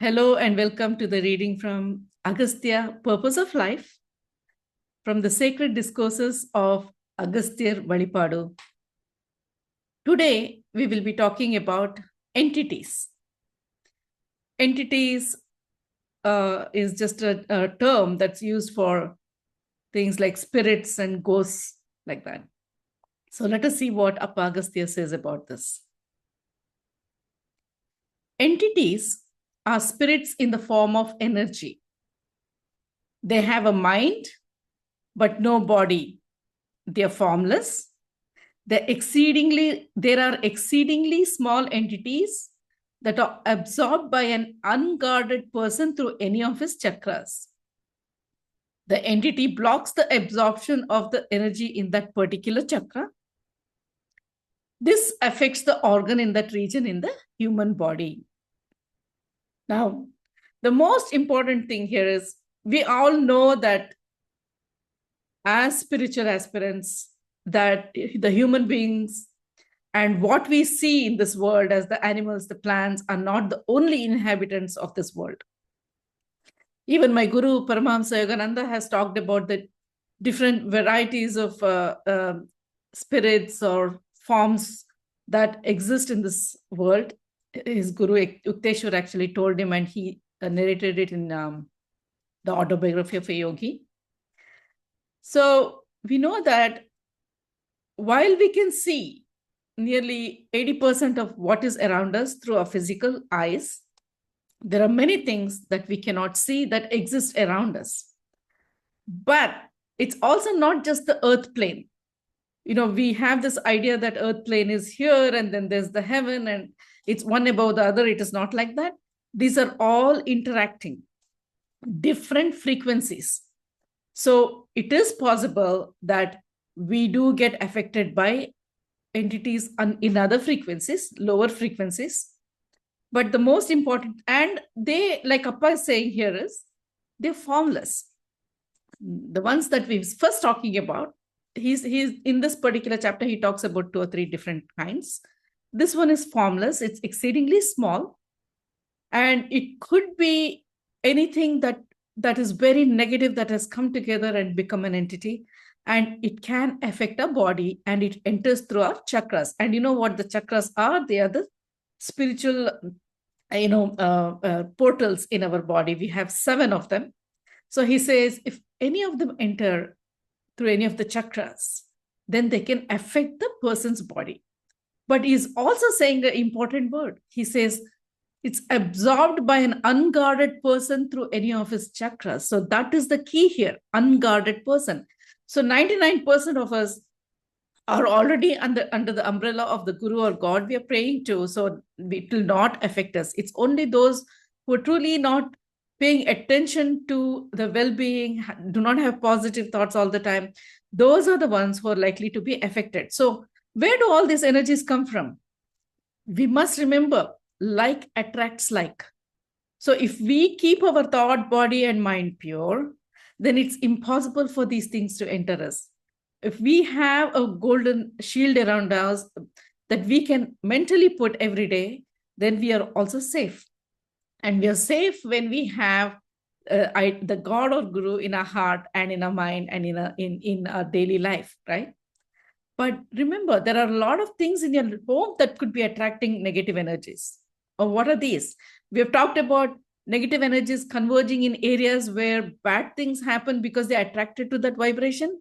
Hello and welcome to the reading from Agastya, Purpose of Life, from the Sacred Discourses of Agastya Valipadu. Today, we will be talking about entities. Entities is just a term that's used for things like spirits and ghosts, like that. So let us see what Appa Agastya says about this. Entities are spirits in the form of energy. They have a mind, but no body. They are formless. There are exceedingly small entities that are absorbed by an unguarded person through any of his chakras. The entity blocks the absorption of the energy in that particular chakra. This affects the organ in that region in the human body. Now, the most important thing here is we all know that as spiritual aspirants, that the human beings and what we see in this world as the animals, the plants, are not the only inhabitants of this world. Even my Guru Paramahamsa Yogananda has talked about the different varieties of spirits or forms that exist in this world. His Guru Yukteswar actually told him, and he narrated it in the autobiography of a yogi. So we know that while we can see nearly 80% of what is around us through our physical eyes, there are many things that we cannot see that exist around us. But it's also not just the earth plane. You know, we have this idea that earth plane is here and then there's the heaven and it's one above the other. It is not like that. These are all interacting, different frequencies. So it is possible that we do get affected by entities in other frequencies, lower frequencies. But the most important, and they, like Appa is saying here, is they're formless. The ones that we're first talking about, he's in this particular chapter, he talks about 2 or 3 different kinds. This one is formless. It's exceedingly small. And it could be anything that is very negative that has come together and become an entity. And it can affect our body and it enters through our chakras. And you know what the chakras are? They are the spiritual, portals in our body. We have 7 of them. So he says, if any of them enter through any of the chakras, then they can affect the person's body. But he's also saying an important word. He says, it's absorbed by an unguarded person through any of his chakras. So that is the key here, unguarded person. So 99% of us are already under the umbrella of the Guru or God we are praying to. So it will not affect us. It's only those who are truly not paying attention to the well-being, do not have positive thoughts all the time. Those are the ones who are likely to be affected. So where do all these energies come from? We must remember, like attracts like. So if we keep our thought, body, and mind pure, then it's impossible for these things to enter us. If we have a golden shield around us that we can mentally put every day, then we are also safe. And we are safe when we have the God or Guru in our heart and in our mind and in our daily life, right? But remember, there are a lot of things in your home that could be attracting negative energies. Or what are these? We have talked about negative energies converging in areas where bad things happen because they're attracted to that vibration.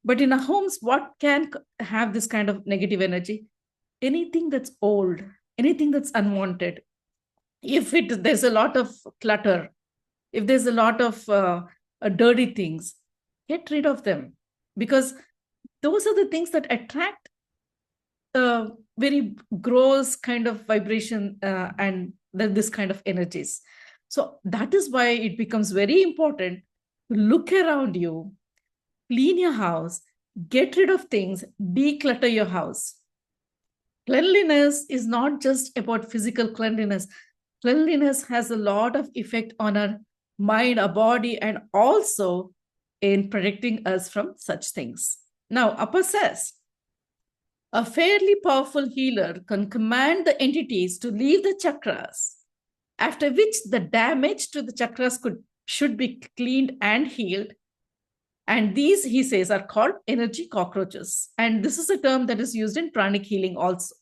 But in our homes, what can have this kind of negative energy? Anything that's old, anything that's unwanted. If there's a lot of clutter, if there's a lot of dirty things, get rid of them, because those are the things that attract very gross kind of vibration and this kind of energies. So that is why it becomes very important to look around you, clean your house, get rid of things, declutter your house. Cleanliness is not just about physical cleanliness. Cleanliness has a lot of effect on our mind, our body, and also in protecting us from such things. Now, Appa says, a fairly powerful healer can command the entities to leave the chakras after which the damage to the chakras should be cleaned and healed. And these, he says, are called energy cockroaches. And this is a term that is used in pranic healing also.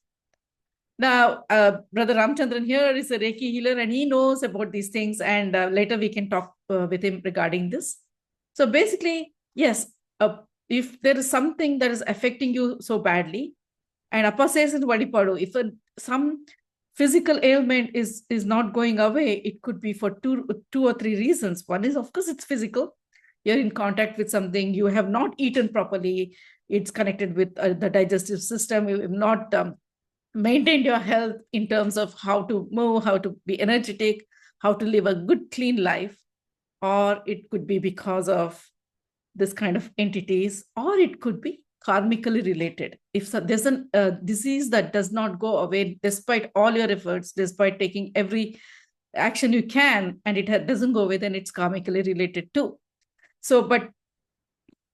Now, Brother Ramchandran here is a Reiki healer, and he knows about these things. And later we can talk with him regarding this. So basically, yes, if there is something that is affecting you so badly, and Appa says in Vadipadu, if some physical ailment is not going away, it could be for two or three reasons. One is, of course, it's physical. You're in contact with something, you have not eaten properly, it's connected with the digestive system, you have not maintained your health in terms of how to move, how to be energetic, how to live a good, clean life. Or it could be because of this kind of entities, or it could be karmically related. If there's a disease that does not go away despite all your efforts, despite taking every action you can, and it doesn't go away, then it's karmically related too. So, but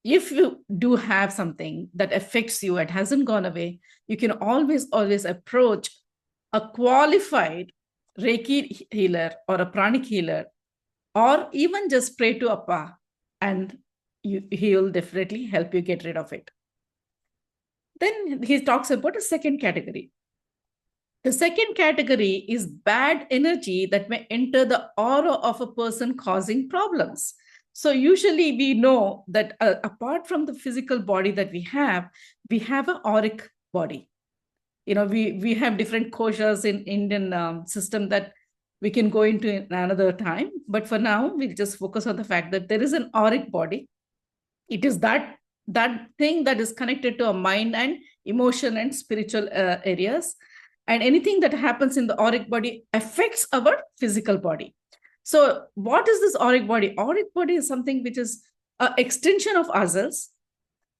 if you do have something that affects you and hasn't gone away, you can always approach a qualified Reiki healer or a pranic healer, or even just pray to Appa, and he will definitely help you get rid of it. Then he talks about a second category. The second category is bad energy that may enter the aura of a person, causing problems. So usually we know that apart from the physical body that we have an auric body. You know, we have different koshas in Indian system that we can go into another time. But for now, we'll just focus on the fact that there is an auric body. It is that thing that is connected to our mind and emotion and spiritual areas. And anything that happens in the auric body affects our physical body. So what is this auric body? Auric body is something which is an extension of ourselves.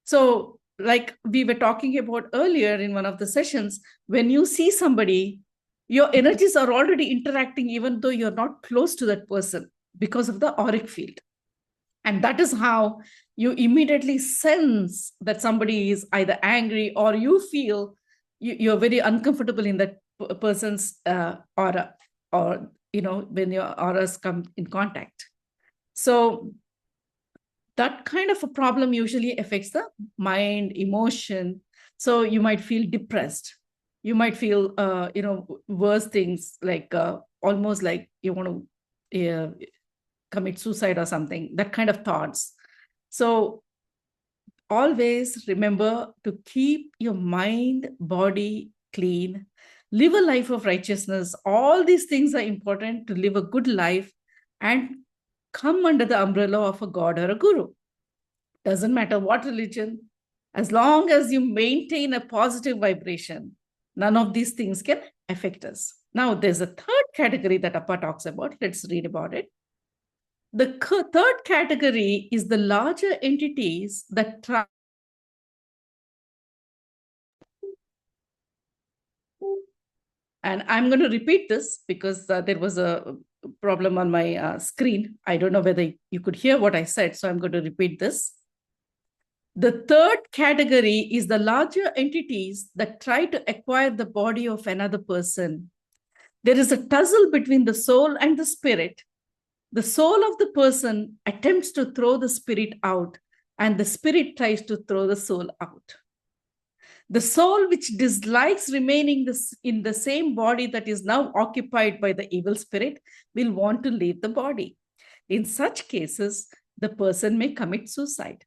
So like we were talking about earlier in one of the sessions, when you see somebody, your energies are already interacting even though you're not close to that person because of the auric field. And that is how you immediately sense that somebody is either angry, or you feel you're very uncomfortable in that person's aura, or when your auras come in contact. So that kind of a problem usually affects the mind, emotion. So you might feel depressed. You might feel, worse things, like almost like you want to commit suicide or something, that kind of thoughts. So always remember to keep your mind, body clean, live a life of righteousness. All these things are important to live a good life and come under the umbrella of a God or a guru. Doesn't matter what religion, as long as you maintain a positive vibration, none of these things can affect us. Now, there's a third category that Appa talks about. Let's read about it. The third category is the larger entities that try. And I'm going to repeat this because there was a problem on my screen. I don't know whether you could hear what I said, so I'm going to repeat this. The third category is the larger entities that try to acquire the body of another person. There is a tussle between the soul and the spirit. The soul of the person attempts to throw the spirit out, and the spirit tries to throw the soul out. The soul, which dislikes remaining in the same body that is now occupied by the evil spirit, will want to leave the body. In such cases, the person may commit suicide.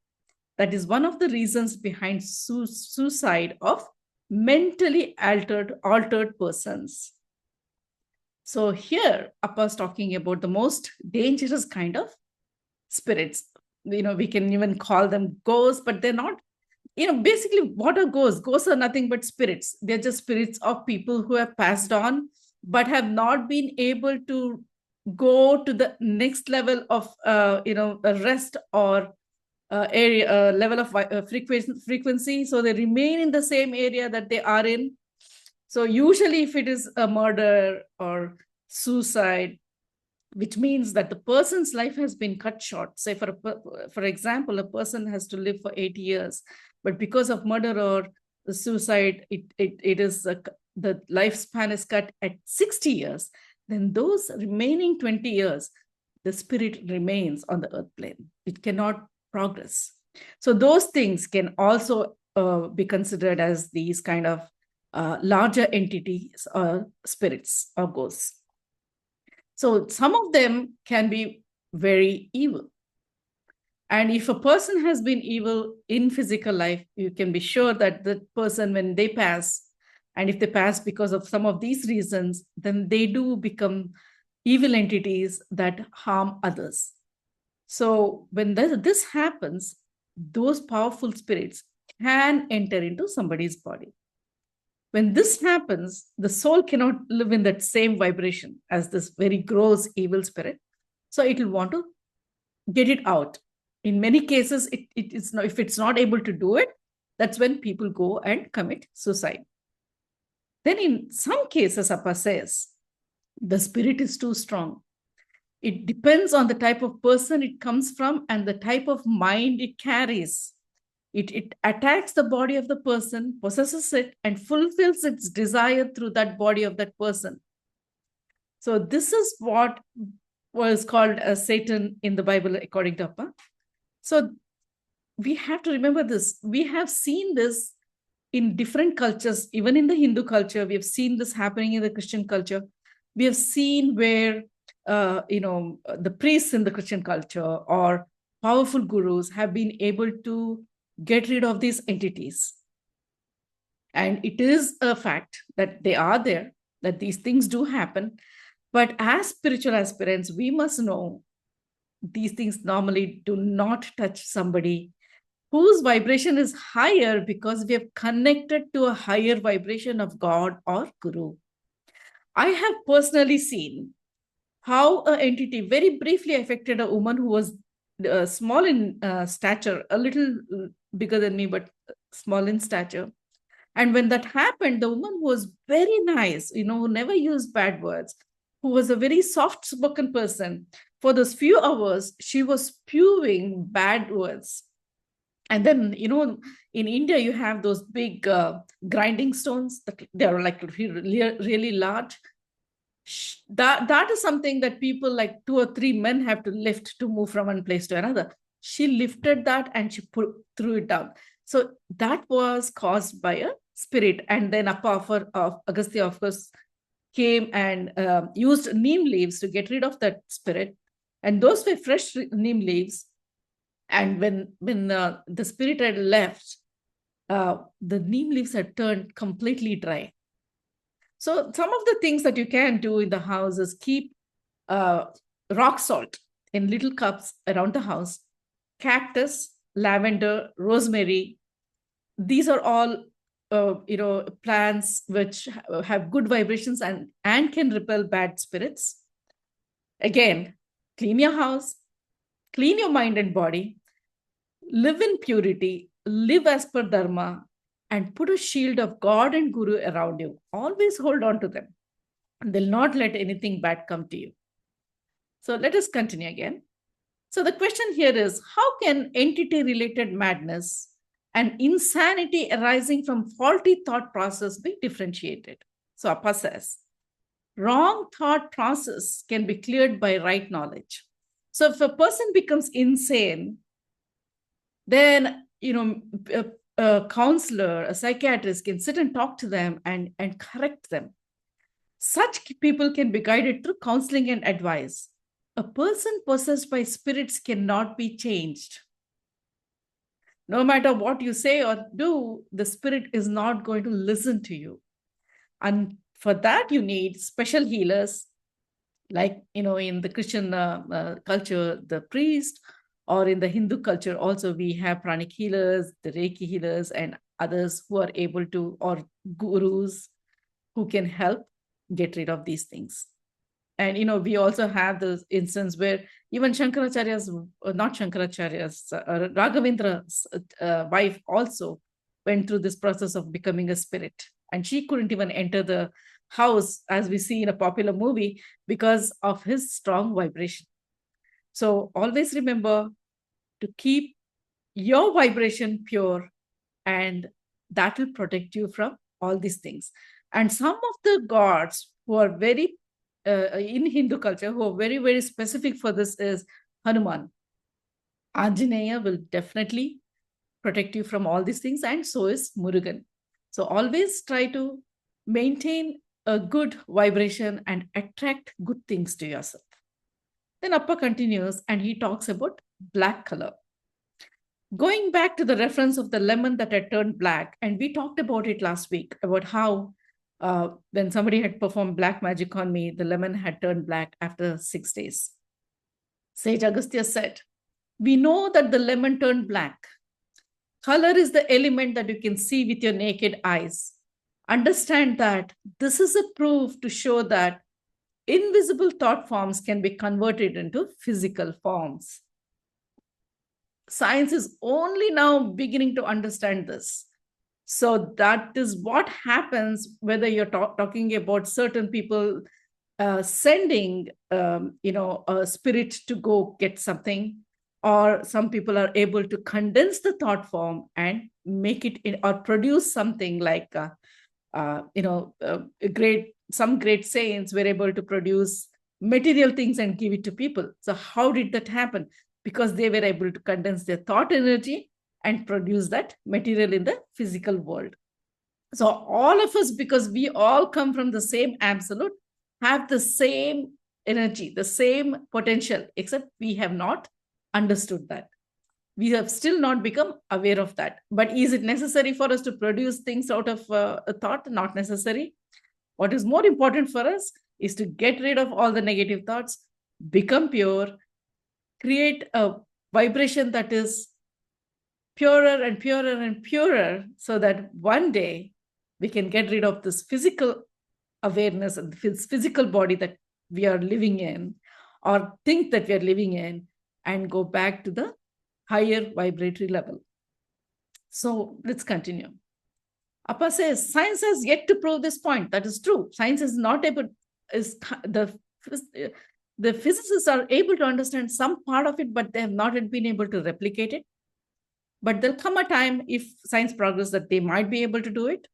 That is one of the reasons behind suicide of mentally altered persons. So here, Appa is talking about the most dangerous kind of spirits. We can even call them ghosts, but they're not. Basically, what are ghosts? Ghosts are nothing but spirits. They're just spirits of people who have passed on, but have not been able to go to the next level of, a rest or area level of frequency. So they remain in the same area that they are in. So usually if it is a murder or suicide, which means that the person's life has been cut short. Say, for example, a person has to live for 80 years, but because of murder or suicide, it is the lifespan is cut at 60 years. then those remaining 20 years, the spirit remains on the earth plane. It cannot progress. So those things can also be considered as these kind of larger entities or spirits or ghosts. So some of them can be very evil. And if a person has been evil in physical life, you can be sure that the person, when they pass, and if they pass because of some of these reasons, then they do become evil entities that harm others. So when this happens, those powerful spirits can enter into somebody's body. When this happens, the soul cannot live in that same vibration as this very gross evil spirit. So it will want to get it out. In many cases, it is not, if it's not able to do it, that's when people go and commit suicide. Then in some cases, Appa says, the spirit is too strong. It depends on the type of person it comes from and the type of mind it carries. It attacks the body of the person, possesses it, and fulfills its desire through that body of that person. So this is what was called Satan in the Bible, according to Appa. So we have to remember this. We have seen this in different cultures, even in the Hindu culture. We have seen this happening in the Christian culture. We have seen where, the priests in the Christian culture or powerful gurus have been able to get rid of these entities. And it is a fact that they are there, that these things do happen. But as spiritual aspirants, we must know these things normally do not touch somebody whose vibration is higher, because we have connected to a higher vibration of God or Guru. I have personally seen how an entity very briefly affected a woman who was small in stature, a little bigger than me, but small in stature. And when that happened, the woman was very nice, who never used bad words, who was a very soft-spoken person. For those few hours, she was spewing bad words. And then, in India, you have those big grinding stones that they are like really, really large. That is something that people like 2 or 3 men have to lift to move from one place to another. She lifted that and she threw it down. So that was caused by a spirit. And then Appa of Agastya, of course, came and used neem leaves to get rid of that spirit. And those were fresh neem leaves. And when the spirit had left, the neem leaves had turned completely dry. So some of the things that you can do in the house is keep rock salt in little cups around the house, cactus, lavender, rosemary. These are all plants which have good vibrations and can repel bad spirits. Again, clean your house, clean your mind and body, live in purity, live as per dharma, and put a shield of God and Guru around you. Always hold on to them. They'll not let anything bad come to you. So let us continue again. So the question here is, how can entity-related madness and insanity arising from faulty thought process be differentiated? So Appa says, wrong thought process can be cleared by right knowledge. So if a person becomes insane, then, a counselor, a psychiatrist can sit and talk to them and correct them. Such people can be guided through counseling and advice. A person possessed by spirits cannot be changed. No matter what you say or do, the spirit is not going to listen to you. And for that, you need special healers, like, in the Christian culture, the priest, or in the Hindu culture, also we have pranic healers, the Reiki healers, and others who are able to, or gurus who can help get rid of these things. And, we also have the instance where even Shankaracharya's, not Shankaracharya's, Raghavendra's wife also went through this process of becoming a spirit. And she couldn't even enter the house, as we see in a popular movie, because of his strong vibration. So always remember to keep your vibration pure, and that will protect you from all these things. And some of the gods who are very in Hindu culture who are very, very specific for this is Hanuman. Anjaneya will definitely protect you from all these things, and so is Murugan. So always try to maintain a good vibration and attract good things to yourself. Then Appa continues and he talks about black color. Going back to the reference of the lemon that had turned black, and we talked about it last week about how when somebody had performed black magic on me, the lemon had turned black after 6 days. Sage Agastya said, we know that the lemon turned black. Color is the element that you can see with your naked eyes. Understand that this is a proof to show that invisible thought forms can be converted into physical forms. Science is only now beginning to understand this. So that is what happens whether you're talking about certain people sending, a spirit to go get something, or some people are able to condense the thought form and make it or produce something like, some great saints were able to produce material things and give it to people. So how did that happen? Because they were able to condense their thought energy and produce that material in the physical world. So all of us, because we all come from the same absolute, have the same energy, the same potential, except we have not understood that. We have still not become aware of that. But is it necessary for us to produce things out of a thought? Not necessary. What is more important for us is to get rid of all the negative thoughts, become pure, create a vibration that is purer and purer and purer, so that one day we can get rid of this physical awareness and this physical body that we are living in, or think that we are living in, and go back to the higher vibratory level. So let's continue. Appa says, science has yet to prove this point. That is true. Science is not able, the physicists are able to understand some part of it, but they have not yet been able to replicate it. But there'll come a time, if science progresses, that they might be able to do it.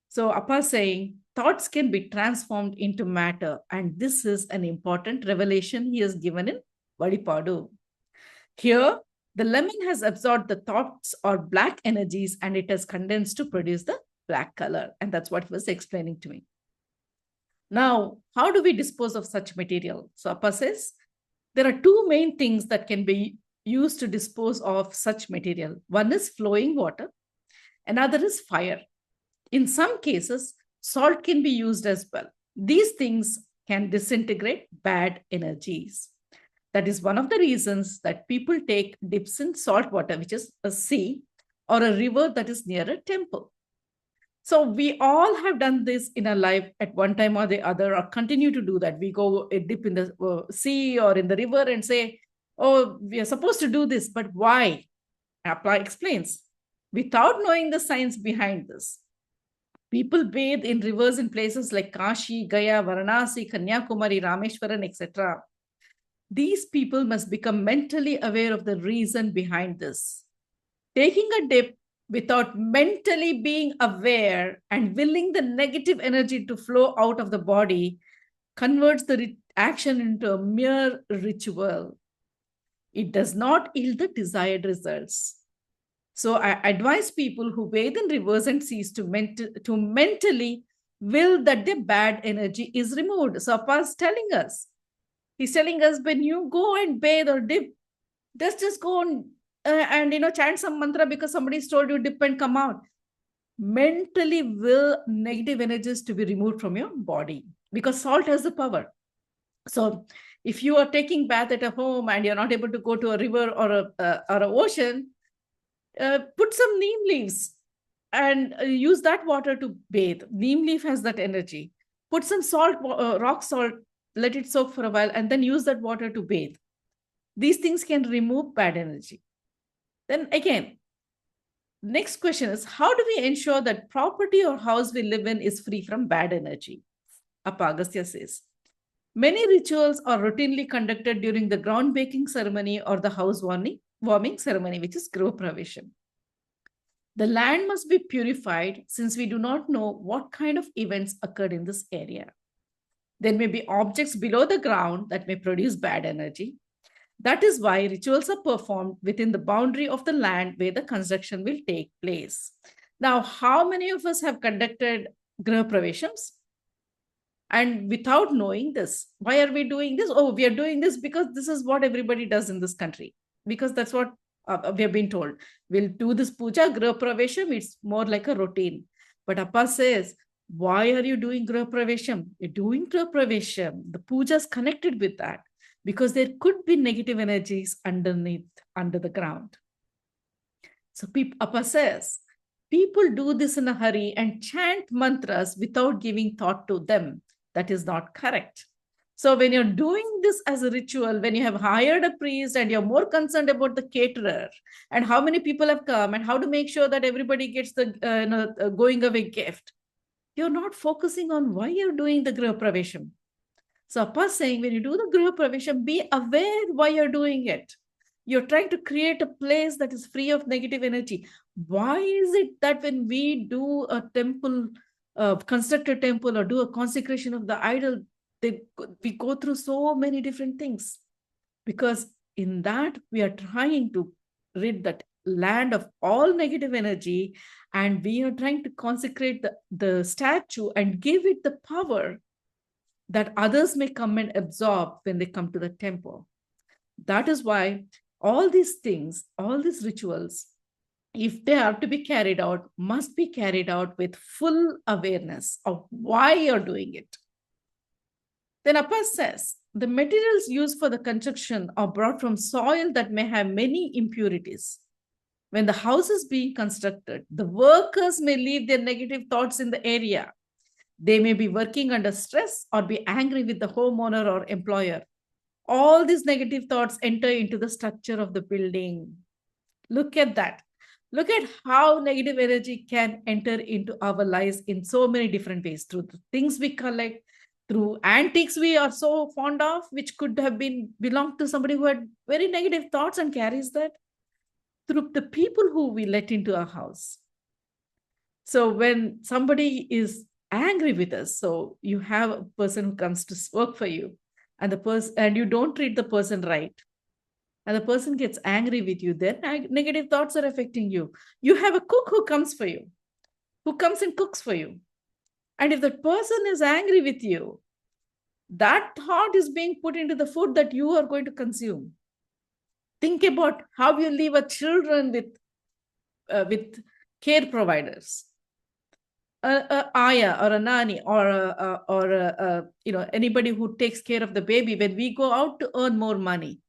So Appa is saying, thoughts can be transformed into matter. And this is an important revelation he has given in Vadipadu. Here, the lemon has absorbed the thoughts or black energies and it has condensed to produce the black color. And that's what he was explaining to me. Now, how do we dispose of such material? So Appa says, there are two main things that can be used to dispose of such material. One is flowing water, another is fire. In some cases, salt can be used as well. These things can disintegrate bad energies. That is one of the reasons that people take dips in salt water, which is a sea or a river that is near a temple. So we all have done this in our life at one time or the other, or continue to do that. We go a dip in the sea or in the river and say, oh, we are supposed to do this, but why? Appa explains, without knowing the science behind this. People bathe in rivers in places like Kashi, Gaya, Varanasi, Kanyakumari, Rameshwaran, etc. These people must become mentally aware of the reason behind this. Taking a dip without mentally being aware and willing the negative energy to flow out of the body converts the action into a mere ritual. It does not yield the desired results. So I advise people who bathe in rivers and seas to mentally will that the bad energy is removed. So Appa is telling us, he's telling us, when you go and bathe or dip, just go and chant some mantra because somebody's told you dip and come out. Mentally will negative energies to be removed from your body, because salt has the power. So if you are taking bath at a home and you're not able to go to a river or an ocean, put some neem leaves and use that water to bathe. Neem leaf has that energy. Put some salt, rock salt, let it soak for a while, and then use that water to bathe. These things can remove bad energy. Then again, next question is, how do we ensure that property or house we live in is free from bad energy? Appa Agastya says, many rituals are routinely conducted during the groundbreaking ceremony or the house warming ceremony, which is Griha Pravesham. The land must be purified since we do not know what kind of events occurred in this area. There may be objects below the ground that may produce bad energy. That is why rituals are performed within the boundary of the land where the construction will take place. Now, how many of us have conducted Griha Praveshams? And without knowing this, why are we doing this? Oh, we are doing this because this is what everybody does in this country, because that's what we have been told. We'll do this puja, Griha Pravesham, it's more like a routine. But Appa says, why are you doing Griha Pravesham? You're doing Griha Pravesham. The puja is connected with that because there could be negative energies underneath, under the ground. So Appa says, people do this in a hurry and chant mantras without giving thought to them. That is not correct. So when you're doing this as a ritual, when you have hired a priest and you're more concerned about the caterer and how many people have come and how to make sure that everybody gets the going away gift, you're not focusing on why you're doing the Griha Pravesham. So Appa is saying, when you do the Griha Pravesham, be aware why you're doing it. You're trying to create a place that is free of negative energy. Why is it that when we do a temple, construct a temple or do a consecration of the idol, we go through so many different things? Because in that, we are trying to rid that land of all negative energy, and we are trying to consecrate the statue and give it the power that others may come and absorb when they come to the temple. That is why all these things, all these rituals, if they are to be carried out, must be carried out with full awareness of why you're doing it. Then Appa says, the materials used for the construction are brought from soil that may have many impurities. When the house is being constructed, the workers may leave their negative thoughts in the area. They may be working under stress or be angry with the homeowner or employer. All these negative thoughts enter into the structure of the building. Look at that. Look at how negative energy can enter into our lives in so many different ways, through the things we collect, through antiques we are so fond of, which could have been belonged to somebody who had very negative thoughts and carries that, through the people who we let into our house. So when somebody is angry with us, so you have a person who comes to work for you, and you don't treat the person right, and the person gets angry with you, then negative thoughts are affecting you. You have a cook who comes for you, who comes and cooks for you. And if that person is angry with you, that thought is being put into the food that you are going to consume. Think about how you leave a children with care providers, a ayah or a nanny or anybody who takes care of the baby. When we go out to earn more money,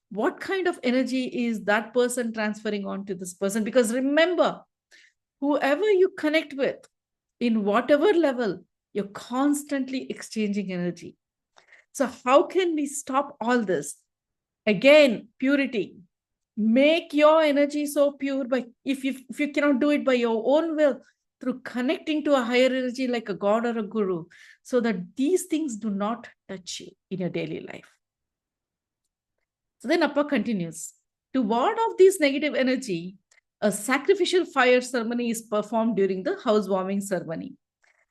what kind of energy is that person transferring on to this person? Because remember, whoever you connect with, in whatever level, you're constantly exchanging energy. So how can we stop all this? Again, purity. Make your energy so pure, but if you cannot do it by your own will, through connecting to a higher energy like a god or a guru, so that these things do not touch you in your daily life. So then Appa continues, to ward off this negative energy, a sacrificial fire ceremony is performed during the housewarming ceremony.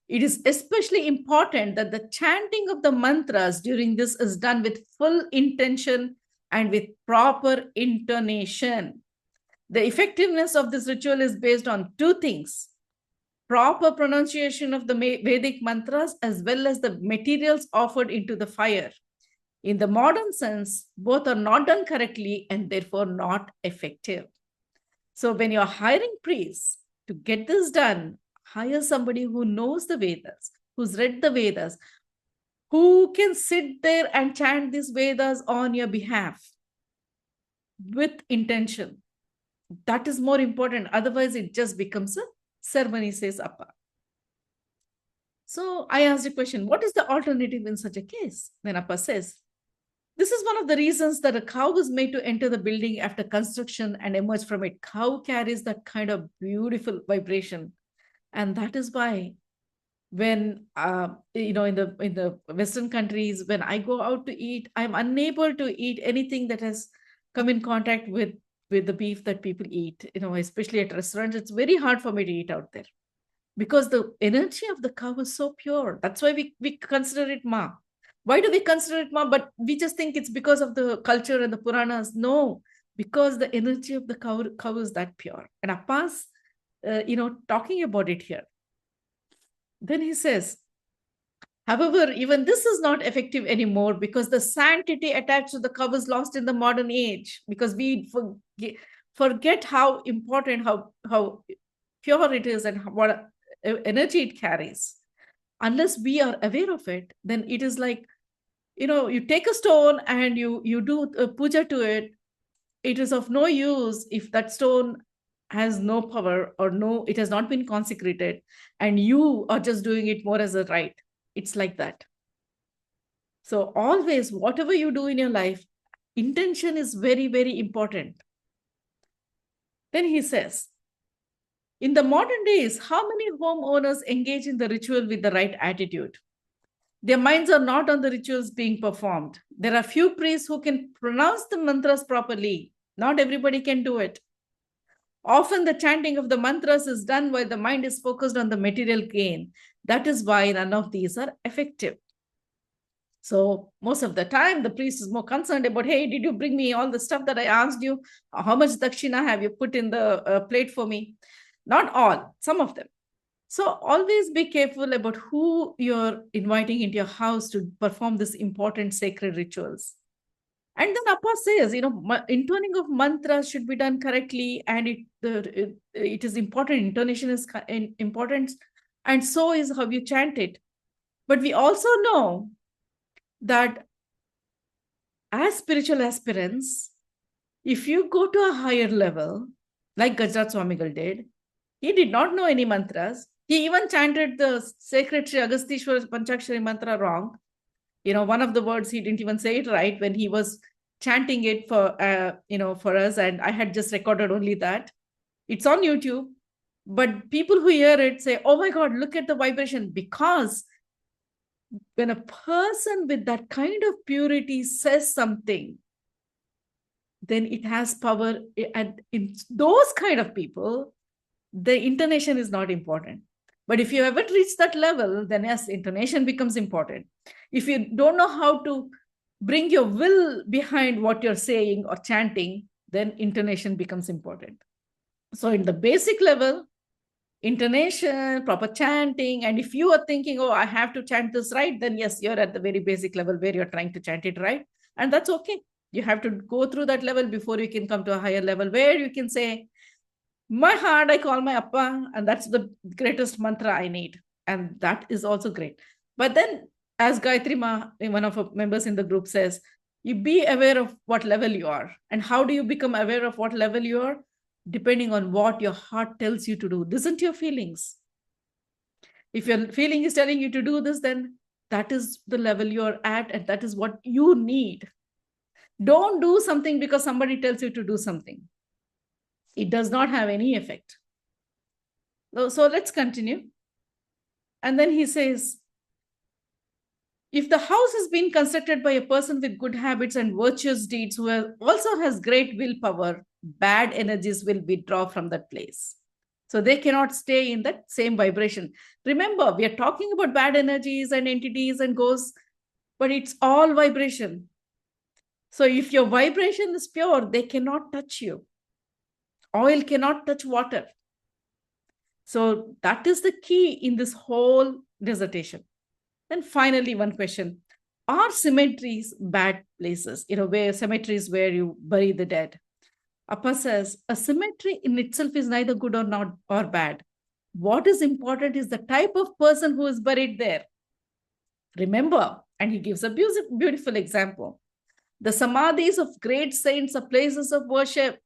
It is especially important that the chanting of the mantras during this is done with full intention and with proper intonation. The effectiveness of this ritual is based on two things: proper pronunciation of the Vedic mantras as well as the materials offered into the fire. In the modern sense, both are not done correctly and therefore not effective. So when you're hiring priests to get this done, hire somebody who knows the Vedas, who's read the Vedas, who can sit there and chant these Vedas on your behalf with intention. That is more important. Otherwise, it just becomes a ceremony, says Appa. So I asked a question, what is the alternative in such a case? Then Appa says, this is one of the reasons that a cow is made to enter the building after construction and emerge from it. Cow carries that kind of beautiful vibration. And that is why when, in the Western countries, when I go out to eat, I'm unable to eat anything that has come in contact with the beef that people eat, especially at restaurants. It's very hard for me to eat out there because the energy of the cow is so pure. That's why we consider it Ma. Why do we consider it Ma? But we just think it's because of the culture and the Puranas. No, because the energy of the cow is that pure. And Appa's, talking about it here. Then he says, however, even this is not effective anymore because the sanctity attached to the cow is lost in the modern age, because we forget how important, how pure it is, and what energy it carries. Unless we are aware of it, then it is like, you take a stone and you do a puja to it. It is of no use if that stone has no power, or it has not been consecrated, and you are just doing it more as a rite. It's like that. So always, whatever you do in your life, intention is very, very important. Then he says, in the modern days, how many homeowners engage in the ritual with the right attitude? Their minds are not on the rituals being performed. There are few priests who can pronounce the mantras properly. Not everybody can do it. Often the chanting of the mantras is done while the mind is focused on the material gain. That is why none of these are effective. So most of the time, the priest is more concerned about, hey, did you bring me all the stuff that I asked you? How much dakshina have you put in the plate for me? Not all, some of them. So always be careful about who you're inviting into your house to perform this important sacred rituals. And then Appa says, intoning of mantras should be done correctly, and it is important. Intonation is important, and so is how you chant it. But we also know that as spiritual aspirants, if you go to a higher level, like Gajrat Swamigal did, he did not know any mantras. He even chanted the sacred Sri Agastishwara Panchakshari mantra wrong. One of the words he didn't even say it right when he was chanting it for us, and I had just recorded only that. It's on YouTube, but people who hear it say, "Oh my God, look at the vibration!" Because when a person with that kind of purity says something, then it has power. And in those kind of people, the intonation is not important. But if you haven't reached that level, then yes, intonation becomes important. If you don't know how to bring your will behind what you're saying or chanting, then intonation becomes important. So in the basic level, intonation, proper chanting, and if you are thinking, oh, I have to chant this right, then yes, you're at the very basic level where you're trying to chant it right. And that's okay. You have to go through that level before you can come to a higher level where you can say, my heart, I call my Appa, and that's the greatest mantra I need. And that is also great. But then, as Gayatri Ma, one of our members in the group, says, you be aware of what level you are. And how do you become aware of what level you are? Depending on what your heart tells you to do. Listen to your feelings. If your feeling is telling you to do this, then that is the level you're at, and that is what you need. Don't do something because somebody tells you to do something. It does not have any effect. So let's continue. And then he says, if the house has been constructed by a person with good habits and virtuous deeds who also has great willpower, bad energies will withdraw from that place. So they cannot stay in that same vibration. Remember, we are talking about bad energies and entities and ghosts, but it's all vibration. So if your vibration is pure, they cannot touch you. Oil cannot touch water. So that is the key in this whole dissertation. Then finally, one question. Are cemeteries bad places? Where cemeteries where you bury the dead? Appa says, a cemetery in itself is neither good or not or bad. What is important is the type of person who is buried there. Remember, and he gives a beautiful example. The samadhis of great saints are places of worship.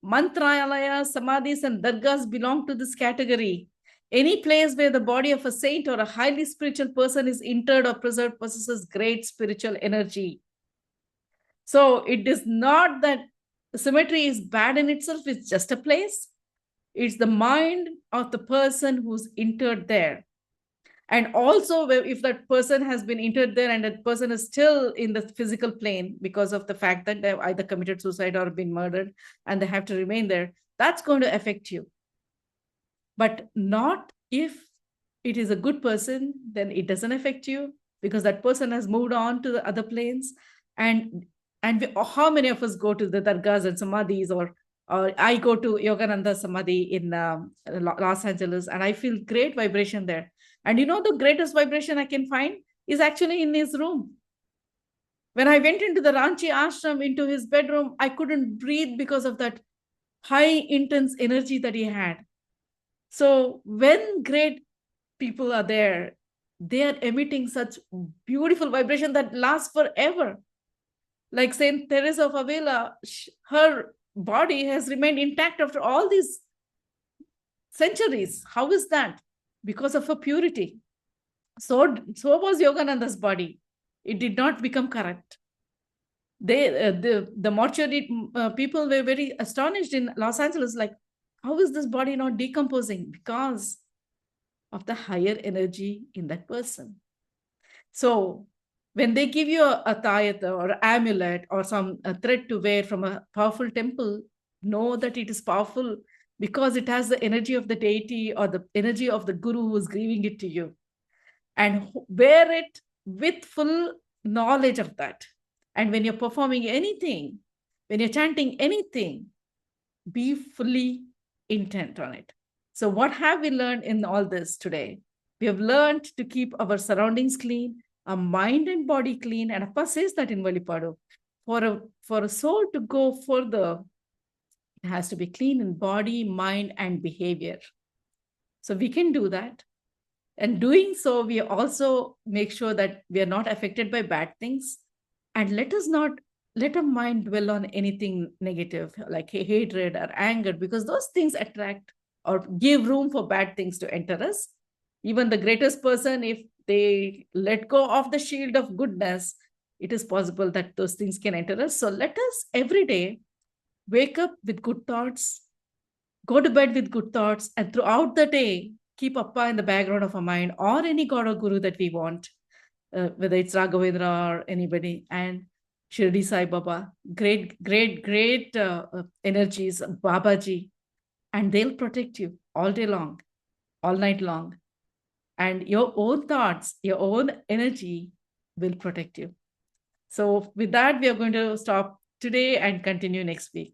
Mantralayas, samadhis, and dargahs belong to this category. Any place where the body of a saint or a highly spiritual person is interred or preserved possesses great spiritual energy. So it is not that the cemetery is bad in itself, it's just a place. It's the mind of the person who's interred there. And also, if that person has been interred there and that person is still in the physical plane because of the fact that they've either committed suicide or been murdered and they have to remain there, that's going to affect you. But not if it is a good person, then it doesn't affect you because that person has moved on to the other planes. How many of us go to the dargahs and samadhis, or I go to Yogananda Samadhi in Los Angeles, and I feel great vibration there. And the greatest vibration I can find is actually in his room. When I went into the Ranchi ashram, into his bedroom, I couldn't breathe because of that high, intense energy that he had. So when great people are there, they are emitting such beautiful vibration that lasts forever. Like Saint Teresa of Avila, her body has remained intact after all these centuries. How is that? Because of her purity. So was Yogananda's body. It did not become corrupt. The mortuary people were very astonished in Los Angeles, like, how is this body not decomposing? Because of the higher energy in that person. So when they give you a tayat or amulet or some thread to wear from a powerful temple, know that it is powerful because it has the energy of the deity or the energy of the guru who is giving it to you. And wear it with full knowledge of that. And when you're performing anything, when you're chanting anything, be fully intent on it. So what have we learned in all this today? We have learned to keep our surroundings clean, our mind and body clean. And Appa says that in Valipadu. For a soul to go further, it has to be clean in body, mind, and behavior. So we can do that. And doing so, we also make sure that we are not affected by bad things. And let our mind dwell on anything negative, like hatred or anger, because those things attract or give room for bad things to enter us. Even the greatest person, if they let go of the shield of goodness, it is possible that those things can enter us. So let us every day wake up with good thoughts, go to bed with good thoughts, and throughout the day, keep Appa in the background of our mind, or any God or Guru that we want, whether it's Raghavendra or anybody, and Shirdi Sai Baba, great energies, Babaji, and they'll protect you all day long, all night long. And your own thoughts, your own energy will protect you. So with that, we are going to stop today and continue next week.